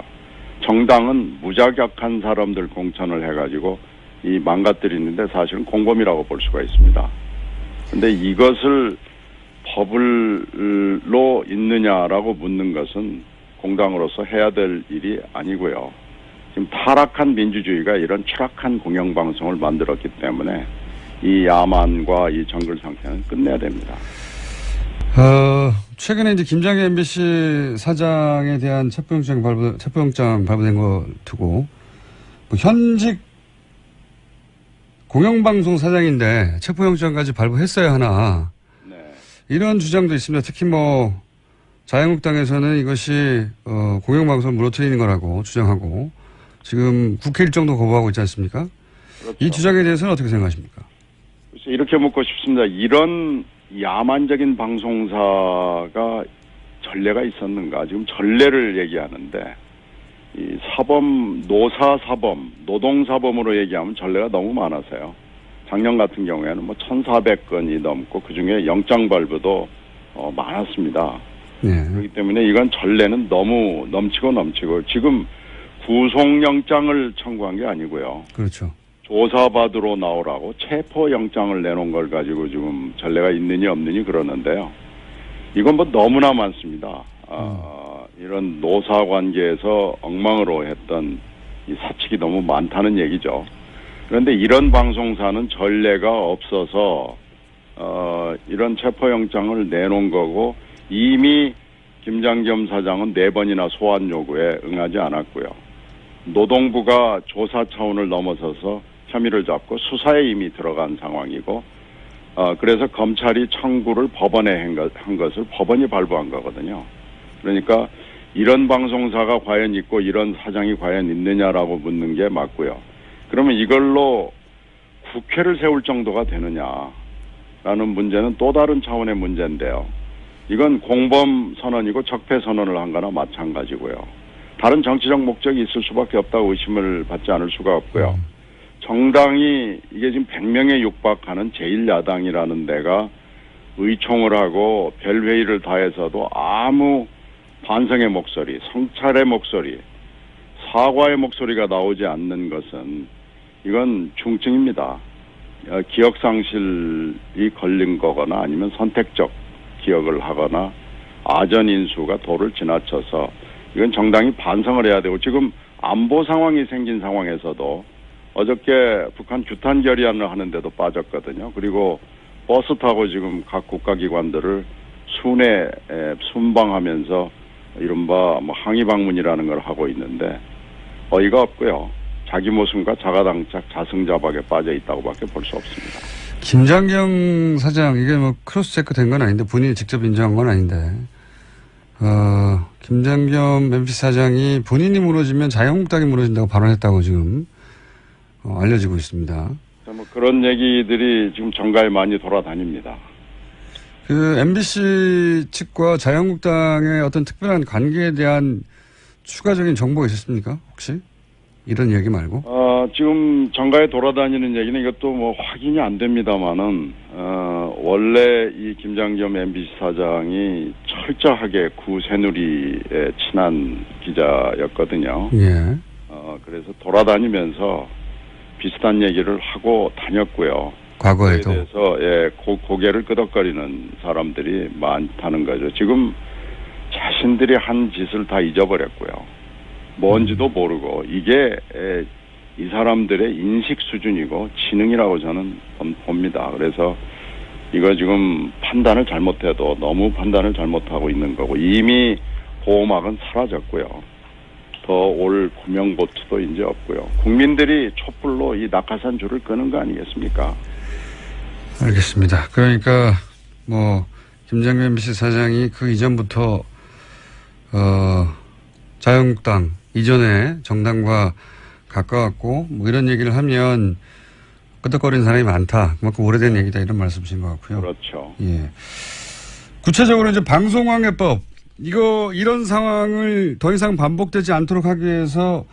정당은 무자격한 사람들 공천을 해가지고 이 망가뜨리는데 사실은 공범이라고 볼 수가 있습니다. 그런데 이것을 법으로 있느냐라고 묻는 것은 공당으로서 해야 될 일이 아니고요. 지금 타락한 민주주의가 이런 추락한 공영방송을 만들었기 때문에 이 야만과 이 정글 상태는 끝내야 됩니다. 최근에 이제 김장현 MBC 사장에 대한 체포영장 발부된 거 두고 현직 공영방송 사장인데 체포영장까지 발부했어야 하나 이런 주장도 있습니다. 특히 자유한국당에서는 이것이 공영방송을 무너뜨리는 거라고 주장하고 지금 국회 일정도 거부하고 있지 않습니까? 그렇죠. 이 주장에 대해서는 어떻게 생각하십니까? 그래서 이렇게 묻고 싶습니다. 이런 야만적인 방송사가 전례가 있었는가? 지금 전례를 얘기하는데 이 사범, 노사사범, 노동사범으로 얘기하면 전례가 너무 많아서요. 작년 같은 경우에는 1,400건이 넘고 그중에 영장 발부도 많았습니다. 네. 그렇기 때문에 이건 전례는 너무 넘치고 지금 구속영장을 청구한 게 아니고요. 그렇죠. 조사받으러 나오라고 체포영장을 내놓은 걸 가지고 지금 전례가 있느니 없느니 그러는데요. 이건 너무나 많습니다. 이런 노사관계에서 엉망으로 했던 이 사측이 너무 많다는 얘기죠. 그런데 이런 방송사는 전례가 없어서 이런 체포영장을 내놓은 거고 이미 김장겸 사장은 4번이나 소환 요구에 응하지 않았고요. 노동부가 조사 차원을 넘어서서 혐의를 잡고 수사에 이미 들어간 상황이고 그래서 검찰이 청구를 법원에 한 것을 법원이 발부한 거거든요. 그러니까 이런 방송사가 과연 있고 이런 사장이 과연 있느냐라고 묻는 게 맞고요. 그러면 이걸로 국회를 세울 정도가 되느냐라는 문제는 또 다른 차원의 문제인데요. 이건 공범 선언이고 적폐 선언을 한 거나 마찬가지고요. 다른 정치적 목적이 있을 수밖에 없다고 의심을 받지 않을 수가 없고요. 정당이 이게 지금 100명에 육박하는 제1야당이라는 데가 의총을 하고 별회의를 다해서도 아무 반성의 목소리, 성찰의 목소리, 사과의 목소리가 나오지 않는 것은 이건 중증입니다. 기억상실이 걸린 거거나 아니면 선택적 기억을 하거나 아전인수가 도를 지나쳐서 이건 정당이 반성을 해야 되고 지금 안보 상황이 생긴 상황에서도 어저께 북한 규탄 결의안을 하는데도 빠졌거든요. 그리고 버스 타고 지금 각 국가기관들을 순방하면서 이른바 항의 방문이라는 걸 하고 있는데 어이가 없고요. 자기 모순과 자가당착, 자승자박에 빠져 있다고밖에 볼 수 없습니다. 김장경 사장 이게 크로스 체크 된 건 아닌데 본인이 직접 인정한 건 아닌데 김장겸 MBC 사장이 본인이 무너지면 자유한국당이 무너진다고 발언했다고 지금 알려지고 있습니다. 뭐 그런 얘기들이 지금 정가에 많이 돌아다닙니다. 그 MBC 측과 자유한국당의 어떤 특별한 관계에 대한 추가적인 정보가 있었습니까? 혹시? 이런 얘기 말고? 지금 정가에 돌아다니는 얘기는 이것도 뭐 확인이 안 됩니다만은, 원래 이 김장겸 MBC 사장이 철저하게 구새누리에 친한 기자였거든요. 예. 그래서 돌아다니면서 비슷한 얘기를 하고 다녔고요. 과거에도. 그에 대해서 고개를 끄덕거리는 사람들이 많다는 거죠. 지금 자신들이 한 짓을 다 잊어버렸고요. 뭔지도 모르고 이게 이 사람들의 인식 수준이고 지능이라고 저는 봅니다. 그래서 이거 지금 판단을 잘못해도 너무 판단을 잘못하고 있는 거고 이미 보호막은 사라졌고요. 더 올 구명보트도 이제 없고요. 국민들이 촛불로 이 낙하산 줄을 끄는 거 아니겠습니까? 알겠습니다. 그러니까 뭐 김장겸 MBC 사장이 그 이전부터 자유한국당 이전에 정당과 가까웠고 뭐 이런 얘기를 하면 끄덕거리는 사람이 많다. 그만큼 오래된 얘기다 이런 말씀이신 것 같고요. 그렇죠. 예. 구체적으로 이제 방송관계법 이런 상황을 더 이상 반복되지 않도록 하기 위해서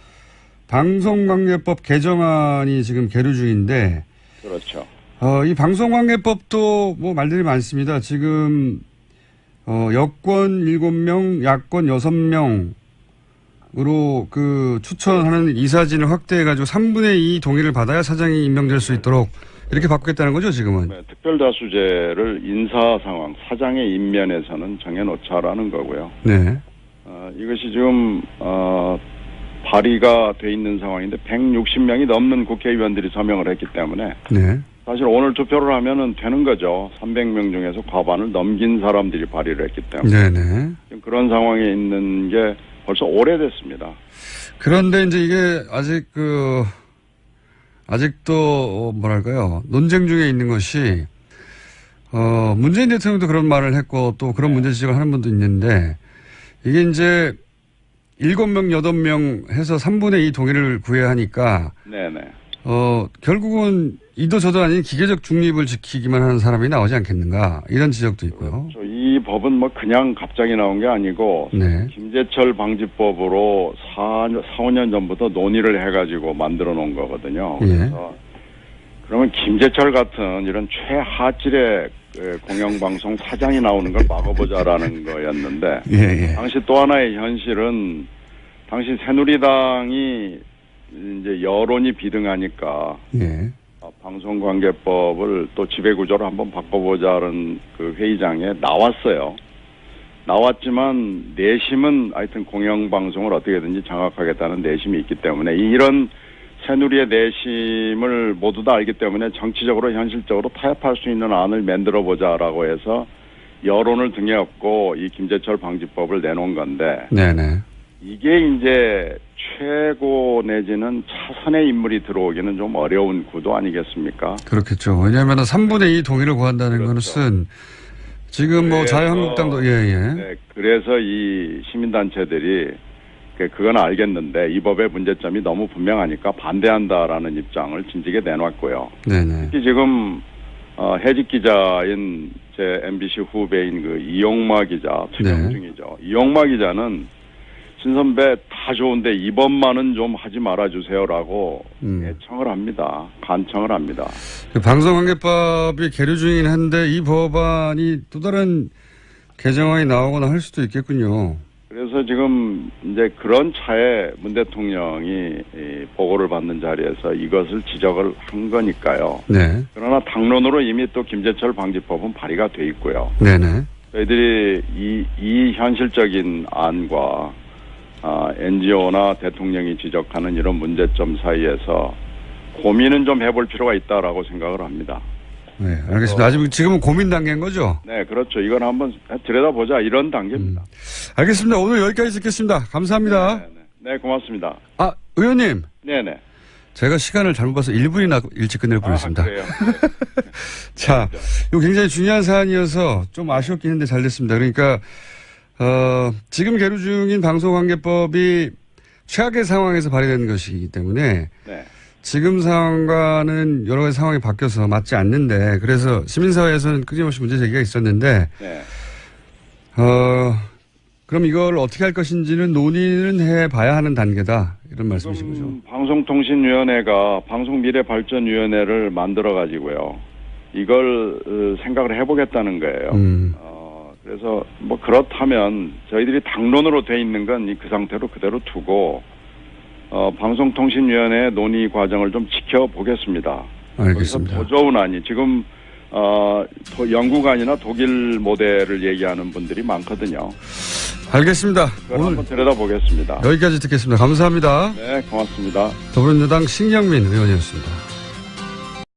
방송관계법 개정안이 지금 계류 중인데. 그렇죠. 이 방송관계법도 뭐 말들이 많습니다. 지금 여권 7명, 야권 6명으로 그 추천하는 이사진을 확대해가지고 3분의 2 동의를 받아야 사장이 임명될 수 있도록 이렇게 바꾸겠다는 거죠, 지금은? 네, 특별다수제를 인사 상황, 사장의 인면에서는 정해놓자라는 거고요. 네. 이것이 지금 발의가 돼 있는 상황인데 160명이 넘는 국회의원들이 서명을 했기 때문에 네. 사실 오늘 투표를 하면은 되는 거죠. 300명 중에서 과반을 넘긴 사람들이 발의를 했기 때문에. 네네. 지금 그런 상황에 있는 게 벌써 오래됐습니다. 그런데 이제 이게 아직도 뭐랄까요 논쟁 중에 있는 것이 문재인 대통령도 그런 말을 했고 또 그런 문제 지적을 하는 분도 있는데 이게 이제 7명, 8명 해서 3분의 2 동의를 구해야 하니까 네네. 결국은 이도 저도 아닌 기계적 중립을 지키기만 하는 사람이 나오지 않겠는가 이런 지적도 있고요. 그렇죠. 이 법은 뭐 그냥 갑자기 나온 게 아니고 네. 김제철 방지법으로 4-5년 전부터 논의를 해가지고 만들어 놓은 거거든요. 그래서 그러면 김제철 같은 이런 최하질의 공영방송 사장이 나오는 걸 막아보자라는 거였는데 예. 당시 또 하나의 현실은 당시 새누리당이 이제 여론이 비등하니까 예. 방송관계법을 또 지배구조를 한번 바꿔보자는 그 회의장에 나왔어요. 나왔지만 내심은 하여튼 공영방송을 어떻게든지 장악하겠다는 내심이 있기 때문에 이런 새누리의 내심을 모두 다 알기 때문에 정치적으로 현실적으로 타협할 수 있는 안을 만들어보자라고 해서 여론을 등에 업고 이 김제철 방지법을 내놓은 건데 네네. 이게 이제 최고 내지는 차선의 인물이 들어오기는 좀 어려운 구도 아니겠습니까? 그렇겠죠. 왜냐하면 3분의 2 동의를 구한다는 그렇죠. 것은 지금 뭐 자유한국당도 네, 그래서 이 시민단체들이 그건 알겠는데 이 법의 문제점이 너무 분명하니까 반대한다라는 입장을 진지게 내놨고요. 네네. 특히 지금 해직 기자인 제 MBC 후배인 그 이용마 기자 투영 중이죠. 이용마 기자는 신 선배 다 좋은데 이번만은 좀 하지 말아주세요라고 애청을 합니다. 간청을 합니다. 방송관계법이 계류 중이긴 한데 이 법안이 또 다른 개정안이 나오거나 할 수도 있겠군요. 그래서 지금 이제 그런 차에 문 대통령이 보고를 받는 자리에서 이것을 지적을 한 거니까요. 네. 그러나 당론으로 이미 또 김제철 방지법은 발의가 돼 있고요. 네네. 저희들이 이 현실적인 안과 NGO나 대통령이 지적하는 이런 문제점 사이에서 고민은 좀 해볼 필요가 있다라고 생각을 합니다. 네, 알겠습니다. 아직 지금은 고민 단계인 거죠? 네, 그렇죠. 이건 한번 들여다보자 이런 단계입니다. 알겠습니다. 오늘 여기까지 듣겠습니다. 감사합니다. 네, 고맙습니다. 의원님. 네네. 제가 시간을 잘못 봐서 1분이나 일찍 끝낼 뻔했습니다. 그래요? 자, 이거 굉장히 중요한 사안이어서 좀 아쉬웠긴 했는데 잘 됐습니다. 그러니까 지금 계류 중인 방송관계법이 최악의 상황에서 발의된 것이기 때문에 네. 지금 상황과는 여러 가지 상황이 바뀌어서 맞지 않는데 그래서 시민사회에서는 끊임없이 문제 제기가 있었는데 네. 그럼 이걸 어떻게 할 것인지는 논의는 해봐야 하는 단계다 이런 말씀이신 거죠? 방송통신위원회가 방송미래발전위원회를 만들어 가지고요. 이걸 생각을 해보겠다는 거예요. 그래서 뭐 그렇다면 저희들이 당론으로 돼 있는 건 그 상태로 그대로 두고 방송통신위원회 논의 과정을 좀 지켜보겠습니다. 알겠습니다. 더 좋은 안이 지금 영국안이나 독일 모델을 얘기하는 분들이 많거든요. 알겠습니다. 그걸 한번 들여다보겠습니다. 여기까지 듣겠습니다. 감사합니다. 네, 고맙습니다. 더불어민주당 신경민 의원이었습니다.